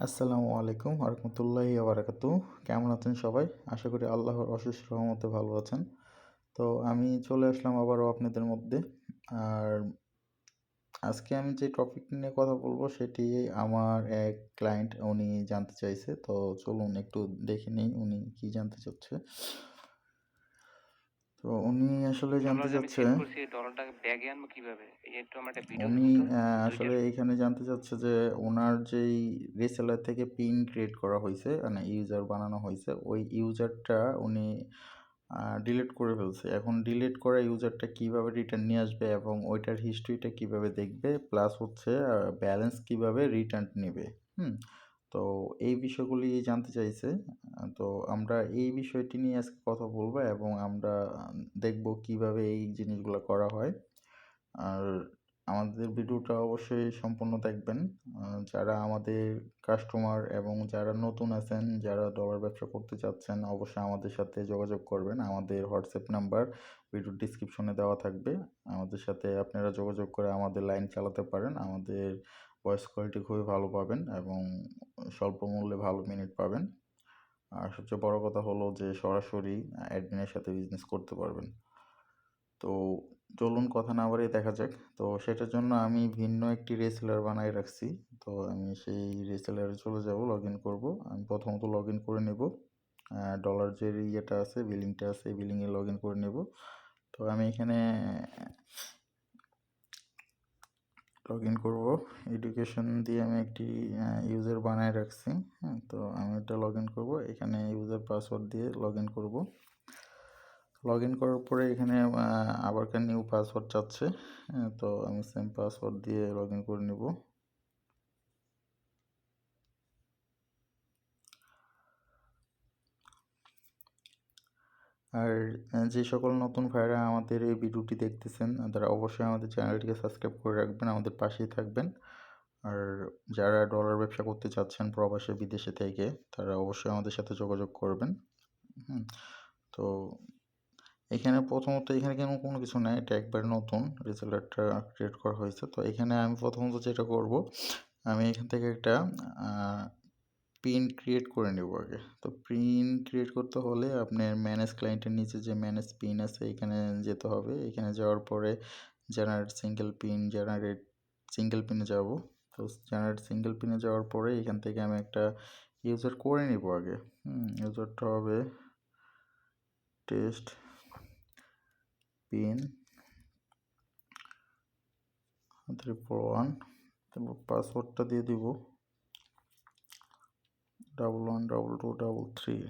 আসসালামু আলাইকুম রহমতুল্লাহি বারাকাতু। কেমন আছেন সবাই? আশা করি আল্লাহর অশেষ রহমতে ভালো আছেন। তো আমি চলে আসলাম আবারও আপনাদের মধ্যে। আর আজকে আমি যে টপিক নিয়ে কথা বলবো সেটি আমার এক ক্লায়েন্ট উনি জানতে চাইছে। তো চলুন একটু দেখে নেই উনি কি জানতে চাচ্ছে। তো উনি আসলে জানতে ডলার যে আমি চাচ্ছে, সেট করছি এই ডলারটাকে ব্যাগে আনবো কিভাবে? এই একটু আমার একটা ভিডিও উনি দিন তো ২ টার। আসলে এখানে জানতে চাচ্ছে যে ওনার যেই রিসেলার থেকে পিন ক্রিয়েট করা হয়েছে, মানে ইউজার বানানো হয়েছে, ওই ইউজারটা উনি ডিলিট করে ফেলছে। এখন ডিলিট করা ইউজারটা কিভাবে রিটার্ন নিয়ে আসবে এবং ওইটার হিস্ট্রিটা কিভাবে দেখবে, প্লাস হচ্ছে ব্যালেন্স কিভাবে রিটার্ন নেবে। হুম তো এই বিষয়গুলি জানতে চাইছে। তো আমরা এই বিষয়টি নিয়ে আজকে কথা বলবো এবং আমরা দেখব কিভাবে এই জিনিসগুলো করা হয়। আর আমাদের ভিডিওটা অবশ্যই সম্পূর্ণ দেখবেন। যারা আমাদের কাস্টমার এবং যারা নতুন আছেন, যারা ডলার ব্যবসা করতে চাচ্ছেন, অবশ্যই আমাদের সাথে যোগাযোগ করবেন। আমাদের হোয়াটসঅ্যাপ নাম্বার ভিডিওর ডিসক্রিপশনে দেওয়া থাকবে। আমাদের সাথে আপনারা যোগাযোগ করে আমাদের লাইন চালাতে পারেন। আমাদের ভয়েস কোয়ালিটি খুবই ভালো পাবেন এবং স্বল্প মূল্যে ভালো মিনিট পাবেন। আর সবচেয়ে বড় কথা হলো যে সরাসরি অ্যাডমিনের সাথে বিজনেস করতে পারবেন। তো চলুন কথা না বাড়িয়ে দেখা যাক। তো সেটার জন্য আমি ভিন্ন একটি রেসেলার বানায় রাখছি। তো আমি সেই রেসেলারে চলে যাব, লগ ইন করবো। আমি প্রথমত লগ ইন করে নেব। ডলার যে ইয়েটা আছে, বিলিংটা আছে, এই বিলিংয়ে লগ ইন করে নেব। তো আমি এখানে লগ ইন করবো। এডুকেশন দিয়ে আমি একটি ইউজার বানায় রাখছি। হ্যাঁ, তো আমি এটা লগ ইন করবো। এখানে ইউজার পাসওয়ার্ড দিয়ে লগ ইন করবো। লগ ইন করার পরে এখানে আবার একটা নিউ পাসওয়ার্ড চাচ্ছে। তো আমি সেম পাসওয়ার্ড দিয়ে লগ ইন করে নেব। আর যে সকল নতুন ভাইরা আমাদের এই ভিডিওটি দেখতেছেন তারা অবশ্যই আমাদের চ্যানেলটিকে সাবস্ক্রাইব করে রাখবেন, আমাদের পাশেই থাকবেন। আর যারা ডলার ব্যবসা করতে চাচ্ছেন প্রবাসে বিদেশে থেকে, তারা অবশ্যই আমাদের সাথে যোগাযোগ করবেন। হুম তো এখানে প্রথমত এখানে কেন কোনো কিছু নাই, এটা একবার নতুন রেজাল্টটা ক্রিয়েট করা হয়েছে। তো এখানে আমি প্রথমত যেটা করব, আমি এখান থেকে একটা পিন ক্রিয়েট করে নেব আগে। তো পিন ক্রিয়েট করতে হলে আপনার ম্যানেজ ক্লায়েন্টের নিচে যে ম্যানেজ পিন আছে এখানে যেতে হবে। এখানে যাওয়ার পরে জেনারেট সিঙ্গেল পিনে যাব। তো জেনারেট সিঙ্গেল পিনে যাওয়ার পরে এখান থেকে আমি একটা ইউজার করে নিব আগে। ইউজারটা হবে টেস্ট পিন 341, তারপর পাসওয়ার্ডটা দিয়ে দিব 112233।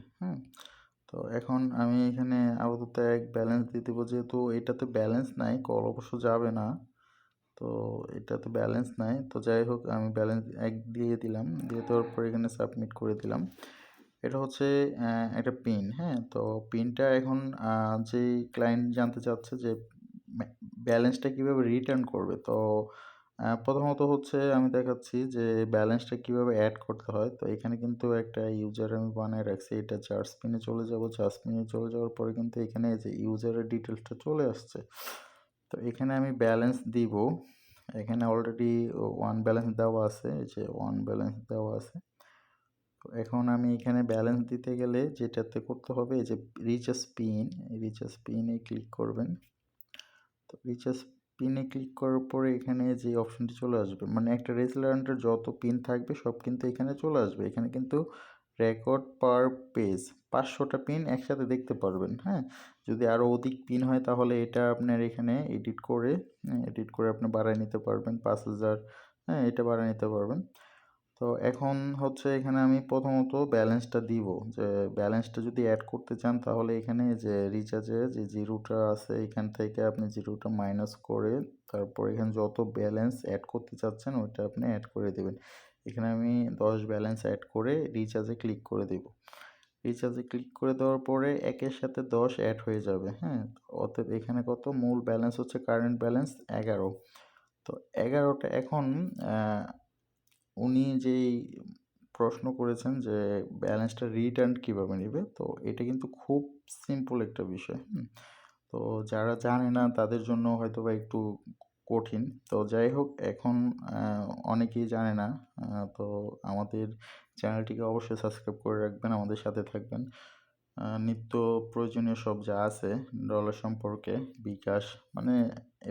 তো এখন আমি এখানে আপাতত এক ব্যালেন্স দিয়ে দেবো, যেহেতু এটাতে ব্যালেন্স নাই, কল অবশ্য যাবে না। তো এটাতে ব্যালেন্স নাই, তো যাই হোক আমি ব্যালেন্স এক দিয়ে দিলাম। দিয়ে দেওয়ার পর এখানে সাবমিট করে দিলাম। এটা হচ্ছে একটা পিন। তো পিনটা এখন যেই ক্লায়েন্ট জানতে চাচ্ছে যে ব্যালেন্সটা কীভাবে রিটার্ন করবে। তো প্রথমত হচ্ছে আমি দেখাচ্ছি যে ব্যালেন্সটা কীভাবে অ্যাড করতে হয়। তো এখানে কিন্তু একটা ইউজার আমি বানায় রাখছি। এটা চার্জ পিনে চলে যাব। চার্জ পিনে চলে যাওয়ার পরে কিন্তু এখানে যে ইউজারের ডিটেলসটা চলে আসছে। তো এখানে আমি ব্যালেন্স দিব। এখানে অলরেডি 1 ব্যালেন্স দেওয়া আছে, এই যে 1 ব্যালেন্স দেওয়া আছে। তো এখন আমি এখানে ব্যালেন্স দিতে গেলে যেটাতে করতে হবে, এই যে রিচার্জ পিন, রিচার্জ পিনে ক্লিক করবেন। তো রিচার্জ পিনে ক্লিক করার পরে এখানে যে অপশনটি চলে আসবে, মানে একটা রেস্টুরেন্টের যত পিন থাকবে সব কিন্তু এখানে চলে আসবে। এখানে কিন্তু রেকর্ড পার পেজ 500টা পিন একসাথে দেখতে পারবেন। যদি আরও অধিক পিন হয় তাহলে এটা আপনার এখানে এডিট করে আপনি বাড়ায় নিতে পারবেন 5000। এটা বাড়ায় নিতে পারবেন। তো এখন হচ্ছে এখানে আমি প্রথমত ব্যালেন্সটা দিব, যে ব্যালেন্সটা যদি অ্যাড করতে চান তাহলে এখানে যে রিচার্জে যে জিরোটা আছে এখান থেকে আপনি জিরোটা মাইনাস করে তারপর এখানে যত ব্যালেন্স অ্যাড করতে চাচ্ছেন ওইটা আপনি অ্যাড করে দেবেন। এখানে আমি 10 ব্যালেন্স অ্যাড করে রিচার্জে ক্লিক করে দেব। রিচার্জে ক্লিক করে দেওয়ার পরে একের সাথে 10 অ্যাড হয়ে যাবে। অতএব এখানে কত মূল ব্যালেন্স হচ্ছে, কারেন্ট ব্যালেন্স 11। তো 11টা এখন উনি যেই প্রশ্ন করেছেন যে ব্যালেন্সটা রিটার্ন কীভাবে নেবে, তো এটা কিন্তু খুব সিম্পল একটা বিষয়। তো যারা জানে না তাদের জন্য হয়তো বা একটু কঠিন। তো যাই হোক, এখন অনেকেই জানে না। তো আমাদের চ্যানেলটিকে অবশ্যই সাবস্ক্রাইব করে রাখবেন, আমাদের সাথে থাকবেন। নিত্য প্রয়োজনীয় সব যা আছে ডলার সম্পর্কে, বিকাশ, মানে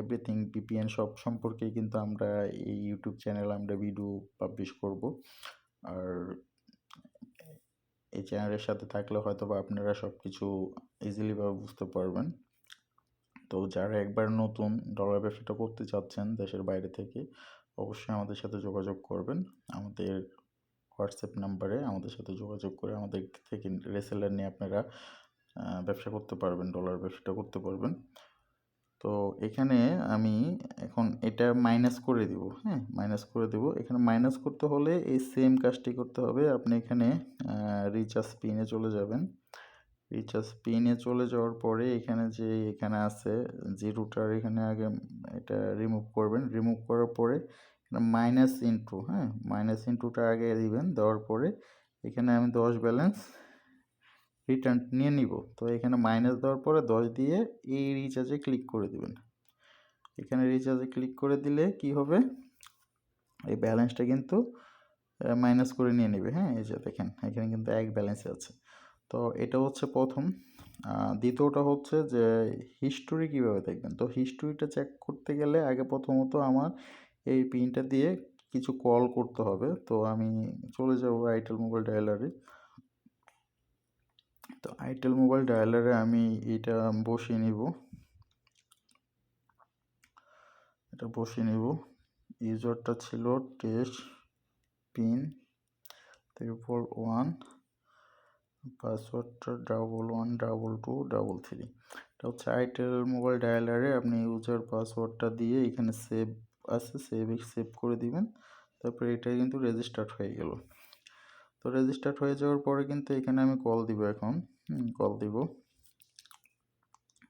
এভরিথিং, ভিপিএন সব সম্পর্কেই কিন্তু আমরা এই ইউটিউব চ্যানেলে আমরা ভিডিও পাবলিশ করব। আর এই চ্যানেলের সাথে থাকলে হয়তো বা আপনারা সব কিছু ইজিলিভাবে বুঝতে পারবেন। তো যারা একবার নতুন ডলার ব্যবসাটা করতে চাচ্ছেন দেশের বাইরে থেকে, অবশ্যই আমাদের সাথে যোগাযোগ করবেন। আমাদের হোয়াটসঅ্যাপ নাম্বারে আমাদের সাথে যোগাযোগ করে আমাদের থেকে রেসেলার নিয়ে আপনারা ব্যবসা করতে পারবেন, ডলার ব্যবসাটা করতে পারবেন। তো এখানে আমি এখন এটা মাইনাস করে দিব, হ্যাঁ, মাইনাস করে দেব। এখানে মাইনাস করতে হলে এই সেম কাজটি করতে হবে। আপনি এখানে রিচার্জ পিনে চলে যাবেন। রিচার্জ পিনে চলে যাওয়ার পরে এখানে যে এখানে আছে জিরোটার, এখানে আগে এটা রিমুভ করবেন। রিমুভ করার পরে মাইনাস ইন্টু, হ্যাঁ, মাইনাস ইন্টুটা আগে দিবেন। দেওয়ার পরে এখানে আমি 10 ব্যালেন্স রিটার্ন নিয়ে নিব। তো এখানে মাইনাস দেওয়ার পরে 10 দিয়ে এই রিচার্জে ক্লিক করে দিবেন। এখানে রিচার্জে ক্লিক করে দিলে কি হবে, এই ব্যালেন্সটা কিন্তু মাইনাস করে নিয়ে নেবে। হ্যাঁ, এই যে দেখেন এখানে কিন্তু 1 ব্যালেন্সে আছে। তো এটা হচ্ছে প্রথম। দ্বিতীয়টা হচ্ছে যে হিস্টোরি কীভাবে দেখবেন। তো হিস্টোরিটা চেক করতে গেলে আগে প্রথমত আমার এই পিনটা দিয়ে কিছু কল করতে হবে। তো আমি চলে যাব আইটেল মোবাইল ডায়ালারে। তো আইটেল মোবাইল ডায়ালারে আমি এটা বসিয়ে নিব, ইউজারটা ছিল টেস্ট পিন 111, পাসওয়ার্ডটা 111233। এটা হচ্ছে আইটেল মোবাইল ডায়ালারে আপনি ইউজার পাসওয়ার্ডটা দিয়ে এখানে সেভ আছে, সেভ করে দিবেন। তারপরে এটা কিন্তু রেজিস্টার্ড হয়ে গেল। তো রেজিস্টার্ড হয়ে যাওয়ার পরে কিন্তু এখানে আমি কল দিব এখন। কল দিব।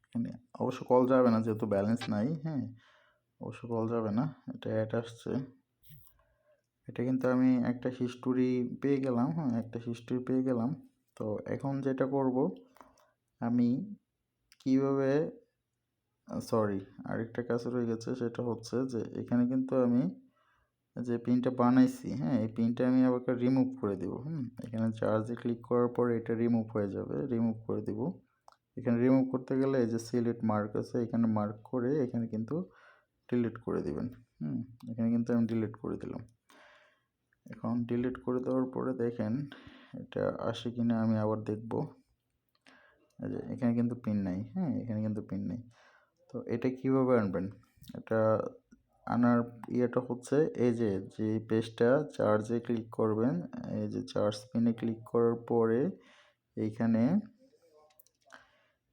এখানে অবশ্য কল যাবে না যেহেতু ব্যালেন্স নাই। হ্যাঁ, অবশ্য কল যাবে না, এটা অ্যাড আসছে। এটা কিন্তু আমি একটা হিস্টোরি পেয়ে গেলাম। হ্যাঁ, একটা হিস্টোরি পেয়ে গেলাম। তো এখন যেটা করব, আমি কিভাবে, সরি, আরেকটা কাজ রয়ে গেছে। সেটা হচ্ছে যে এখানে কিন্তু আমি যে পিনটা বানাইছি, হ্যাঁ, এই পিনটা আমি আবার রিমুভ করে দেব। এখানে চার্জে ক্লিক করার পরে এটা রিমুভ হয়ে যাবে, রিমুভ করে দেব। এখানে রিমুভ করতে গেলে এই যে সিলেক্ট মার্ক আছে, এখানে মার্ক করে এখানে কিন্তু ডিলিট করে দিবেন। এখানে কিন্তু আমি ডিলিট করে দিলাম। এখন ডিলিট করে দেওয়ার পরে দেখেন এটা আসে কিনা আমি আবার দেখব। এই যে এখানে কিন্তু পিন নাই। হ্যাঁ, এখানে কিন্তু পিন নেই। তো এটা কিভাবে আনবেন, এটা আনার ইয়েটা হচ্ছে এই যে পেজটা চার্জে ক্লিক করবেন। এই যে চার্জ পিনে ক্লিক করার পরে এইখানে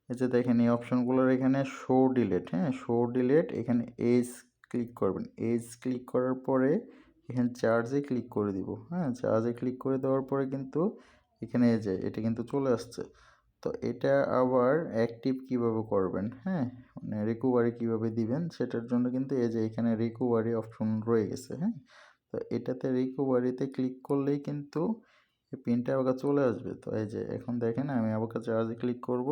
এই যে দেখেন এই অপশনগুলোর এখানে শো ডিলেট, হ্যাঁ, শো ডিলেট, এখানে এজ ক্লিক করবেন। এজ ক্লিক করার পরে এখানে চার্জে ক্লিক করে দিব। হ্যাঁ, চার্জে ক্লিক করে দেওয়ার পরে কিন্তু এখানে এই যে এটা কিন্তু চলে আসছে। তো এটা আবার অ্যাক্টিভ কিভাবে করবেন, হ্যাঁ, মানে রিকভারি কিভাবে দিবেন, সেটার জন্য কিন্তু এই যে এখানে রিকভারি অপশন রয়ে গেছে। হ্যাঁ, তো এটাতে রিকভারিতে ক্লিক করলেই কিন্তু এই পিনটা আবার চলে আসবে। তো এই যে এখন দেখেন আমি আবার চার্জে ক্লিক করব।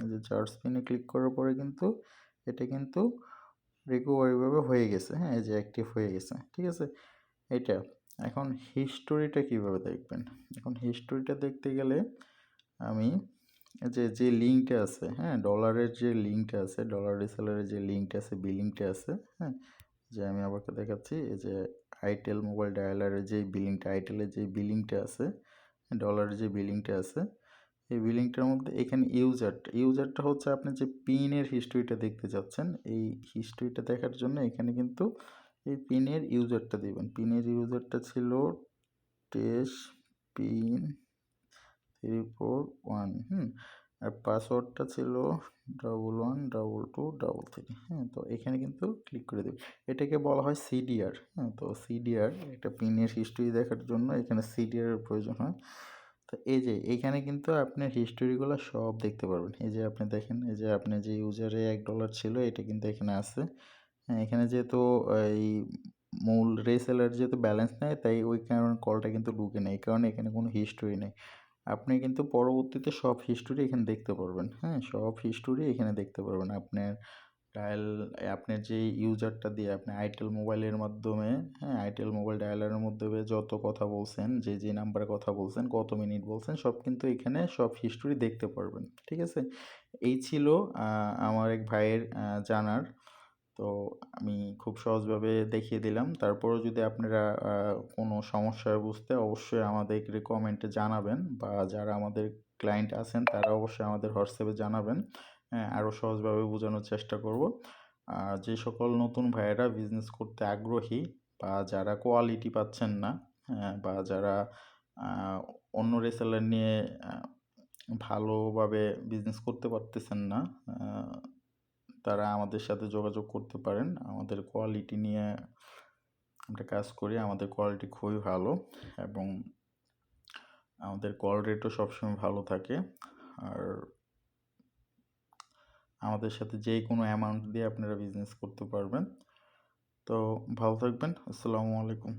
এই যে চার্জ পিনে ক্লিক করার পরে কিন্তু এটা কিন্তু রিকভারিভাবে হয়ে গেছে। হ্যাঁ, এই যে অ্যাক্টিভ হয়ে গেছে। ঠিক আছে, এটা। এখন হিস্টোরিটা কিভাবে দেখবেন। এখন হিস্টোরিটা দেখতে গেলে আমি যে লিঙ্কটা আছে, হ্যাঁ, ডলারের যে লিঙ্কটা আছে, ডলার রিসেলারের যে লিঙ্কটা আছে, বিলিংটা আছে, হ্যাঁ, যে আমি আবারকে দেখাচ্ছি। এই যে আইটেল মোবাইল ডায়ালারের যে বিলিংটা, আইটেলের যে বিলিংটা আছে, ডলারের যে বিলিংটা আছে, এই বিলিংটার মধ্যে এখানে ইউজারটা হচ্ছে আপনি যে পিনের হিস্ট্রিটা দেখতে চাচ্ছেন। এই হিস্ট্রিটা দেখার জন্য এখানে কিন্তু এই পিনের ইউজারটা দিবেন। পিনের ইউজারটা ছিল টেস্ট পিন 341, আর পাসওয়ার্ডটা ছিল 111223। হ্যাঁ, তো এখানে কিন্তু ক্লিক করে দেবেন। এটাকে বলা হয় সিডিআর। হ্যাঁ, তো সিডিআর একটা পিনের হিস্ট্রি দেখার জন্য এখানে সিডিআর প্রয়োজন হয়। তো এই যে এইখানে কিন্তু আপনার হিস্টোরিগুলো সব দেখতে পারবেন। এই যে আপনি দেখেন, এই যে আপনার যে ইউজারে $1 ছিল এটা কিন্তু এখানে আছে। হ্যাঁ, এখানে যেহেতু এই মূল রিসেলার যেহেতু ব্যালেন্স নেয়, তাই ওই কারণে কলটা কিন্তু ঢুকে নেই, এই কারণে এখানে কোনো হিস্টোরি নেই। আপনি কিন্তু পরবর্তীতে সব হিস্টোরি এখানে দেখতে পারবেন। হ্যাঁ, সব হিস্টোরি এখানে দেখতে পারবেন। আপনার ডায়াল আপনার যে ইউজারটা দিয়ে আপনি আইটেল মোবাইলের মাধ্যমে, হ্যাঁ, আইটেল মোবাইল ডায়ালারের মাধ্যমে যত কথা বলছেন, যে নাম্বারে কথা বলছেন, কত মিনিট বলছেন, সব কিন্তু এখানে সব হিস্টোরি দেখতে পারবেন। ঠিক আছে? এই ছিল আমার এক ভাইয়ের জানার। তো আমি খুব সহজভাবে দেখিয়ে দিলাম। তারপরেও যদি আপনারা কোনো সমস্যা হয় বুঝতে, অবশ্যই আমাদেরকে কমেন্টে জানাবেন, বা যারা আমাদের ক্লায়েন্ট আছেন তারা অবশ্যই আমাদের হোয়াটসঅ্যাপে জানাবেন। হ্যাঁ, আরও সহজভাবে বোঝানোর চেষ্টা করব। আর যে সকল নতুন ভাইয়েরা বিজনেস করতে আগ্রহী, বা যারা কোয়ালিটি পাচ্ছেন না, হ্যাঁ, বা যারা অন্য রিসেলার নিয়ে ভালোভাবে বিজনেস করতে পারতেছেন না, তারা আমাদের সাথে যোগাযোগ করতে পারেন। আমাদের কোয়ালিটি নিয়ে আমরা কাজ করি, আমাদের কোয়ালিটি খুবই ভালো, এবং আমাদের কল রেটও সবসময় ভালো থাকে। আর আমাদের সাথে যে কোনো অ্যামাউন্ট দিয়ে আপনারা বিজনেস করতে পারবেন। তো ভালো থাকবেন। আসসালামু আলাইকুম।